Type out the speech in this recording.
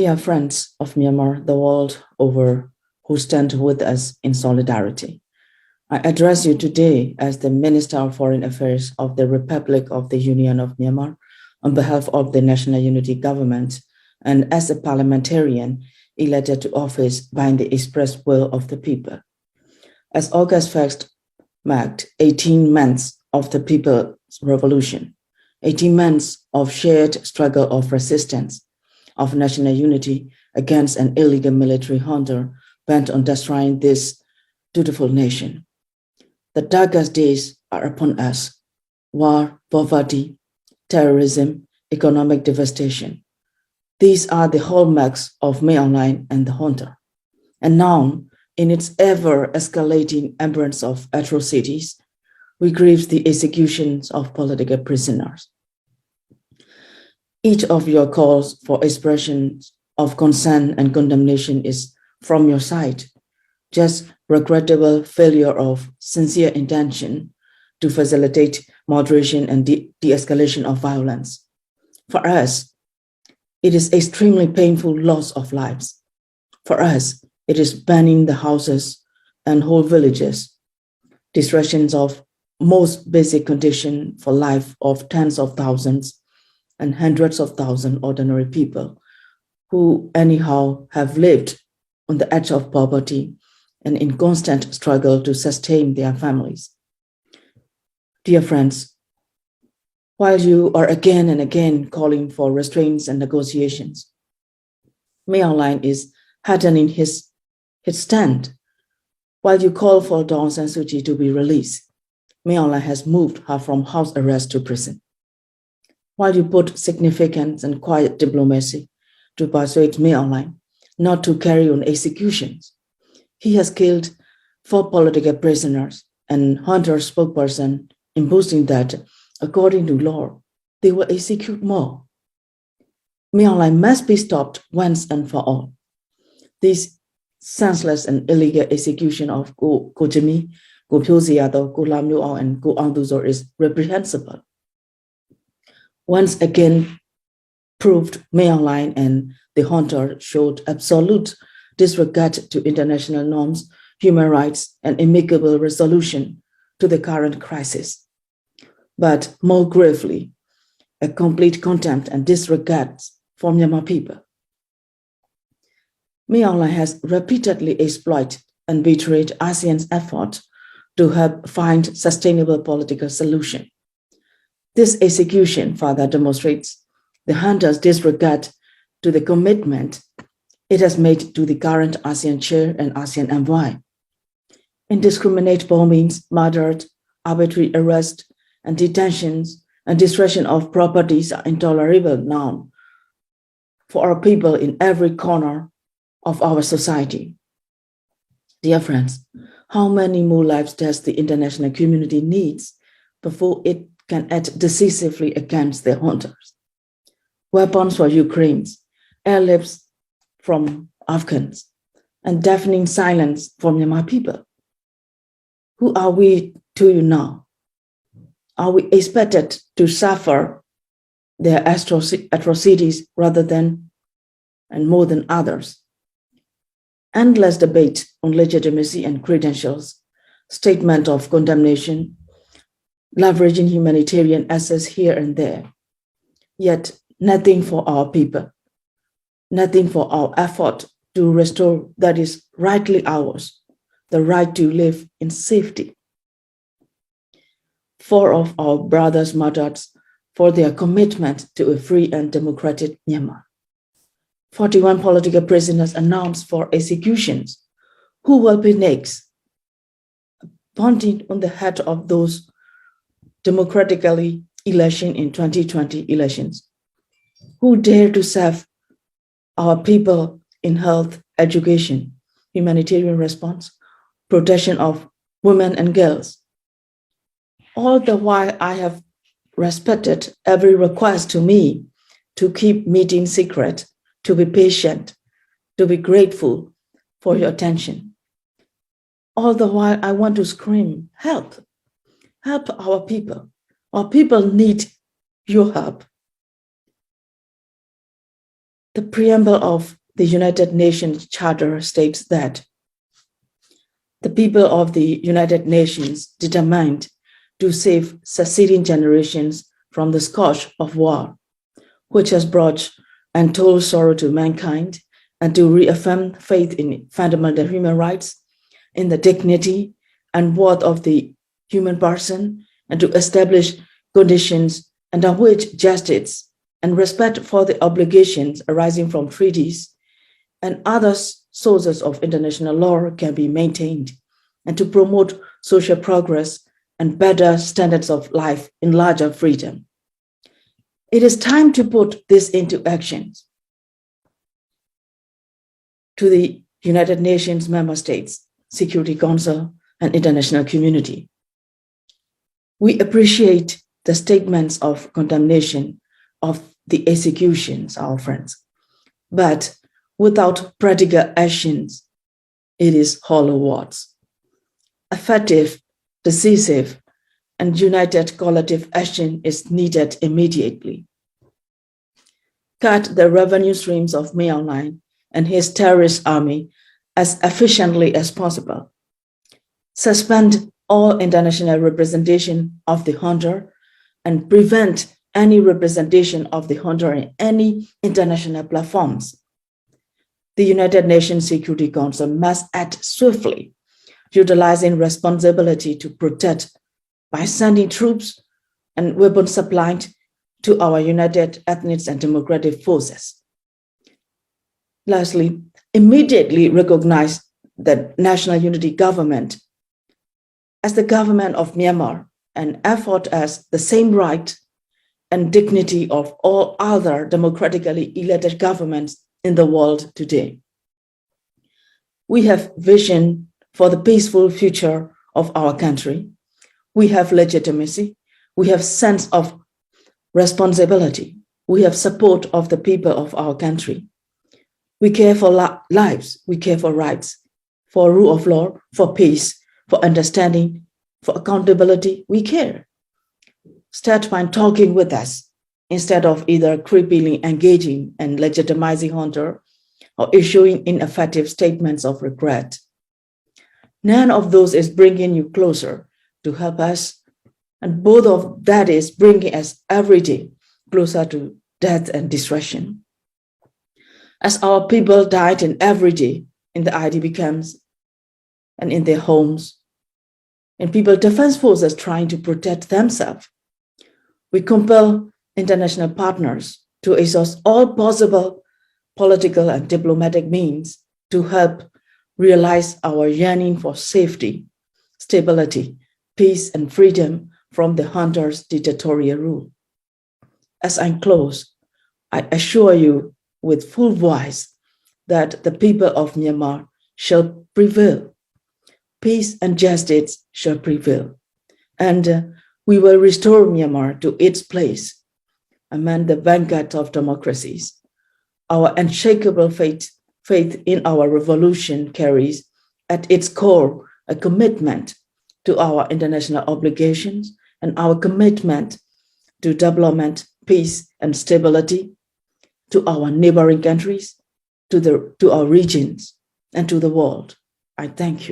Dear friends of Myanmar the world over who stand with us in solidarity, I address you today as the Minister of Foreign Affairs of the Republic of the Union of Myanmar on behalf of the National Unity Government and as a parliamentarian elected to office by the express will of the people. As August 1st marked 18 months of the People's Revolution, 18 months of shared struggle of resistance, of national unity against an illegal military junta bent on destroying this dutiful nation. The darkest days are upon us: war, poverty, terrorism, economic devastation. These are the hallmarks of May Online and the junta. And now, in its ever-escalating embrace of atrocities, we grieve the executions of political prisoners. Each of your calls for expressions of concern and condemnation is from your side, just regrettable failure of sincere intention to facilitate moderation and de-escalation of violence. For us, it is extremely painful loss of lives. For us, it is burning the houses and whole villages, destructions of most basic condition for life of tens of thousands and hundreds of thousands ordinary people who anyhow have lived on the edge of poverty and in constant struggle to sustain their families. Dear friends, while you are again and again calling for restraints and negotiations, May Online is hardening his stand. While you call for Aung San Suu Kyi to be released, May Online has moved her from house arrest to prison. While you put significant and quiet diplomacy to persuade May Online not to carry on executions, he has killed 4 political prisoners and Hunter spokesperson in boasting that, according to law, they will execute more. May Online must be stopped once and for all. This senseless and illegal execution of Ko Jimi, Ko Phyo Ziyado, Ko Lam Nyo Aung, and Ko Aung Duzor is reprehensible. Once again proved May Online and the junta showed absolute disregard to international norms, human rights, and amicable resolution to the current crisis. But more gravely, a complete contempt and disregard for Myanmar people. May Online has repeatedly exploited and betrayed ASEAN's effort to help find sustainable political solution. This execution further demonstrates the junta's disregard to the commitment it has made to the current ASEAN chair and ASEAN envoy. Indiscriminate bombings, murder, arbitrary arrest, and detentions and destruction of properties are intolerable now for our people in every corner of our society. Dear friends, how many more lives does the international community need before it can act decisively against the hunters? Weapons for Ukrainians, airlifts from Afghans, and deafening silence from Myanmar people. Who are we to you now? Are we expected to suffer their atrocities rather than and more than others? Endless debate on legitimacy and credentials, statement of condemnation, leveraging humanitarian access here and there, yet nothing for our people, nothing for our effort to restore that is rightly ours, the right to live in safety. 4 of our brothers martyred for their commitment to a free and democratic Myanmar. 41 political prisoners announced for executions. Who will be next? Pointing on the head of those democratically elected in 2020 elections. Who dare to serve our people in health, education, humanitarian response, protection of women and girls? All the while I have respected every request to me to keep meeting secret, to be patient, to be grateful for your attention. All the while I want to scream, help, help our people. Our people need your help. The preamble of the United Nations Charter states that the people of the United Nations determined to save succeeding generations from the scourge of war, which has brought untold sorrow to mankind, and to reaffirm faith in fundamental human rights, in the dignity and worth of the human person, and to establish conditions under which justice and respect for the obligations arising from treaties and other sources of international law can be maintained, and to promote social progress and better standards of life in larger freedom. It is time to put this into action. To the United Nations member states, Security Council, and international community, we appreciate the statements of condemnation of the executions, our friends, but without practical actions, it is hollow words. Effective, decisive, and united collective action is needed immediately. Cut the revenue streams of Myanmar and his terrorist army as efficiently as possible. Suspend all international representation of the junta and prevent any representation of the junta in any international platforms. The United Nations Security Council must act swiftly, utilizing responsibility to protect by sending troops and weapons supplied to our united ethnic and democratic forces. Lastly, immediately recognize the National Unity Government as the government of Myanmar and afford us the same right and dignity of all other democratically elected governments in the world today. We have vision for the peaceful future of our country. We have legitimacy. We have sense of responsibility. We have support of the people of our country. We care for lives. We care for rights, for rule of law, for peace, for understanding, for accountability. We care. Start by talking with us instead of either creepily engaging and legitimizing junta or issuing ineffective statements of regret. None of those is bringing you closer to help us, and both of that is bringing us every day closer to death and destruction. As our people died in every day in the IDP camps and in their homes, and people defense forces trying to protect themselves, we compel international partners to exhaust all possible political and diplomatic means to help realize our yearning for safety, stability, peace, and freedom from the junta's dictatorial rule. As I close, I assure you with full voice that the people of Myanmar shall prevail. Peace and justice shall prevail. And we will restore Myanmar to its place among the vanguard of democracies. Our unshakable faith in our revolution carries at its core a commitment to our international obligations and our commitment to development, peace, and stability, to our neighboring countries, to our regions, and to the world. I thank you.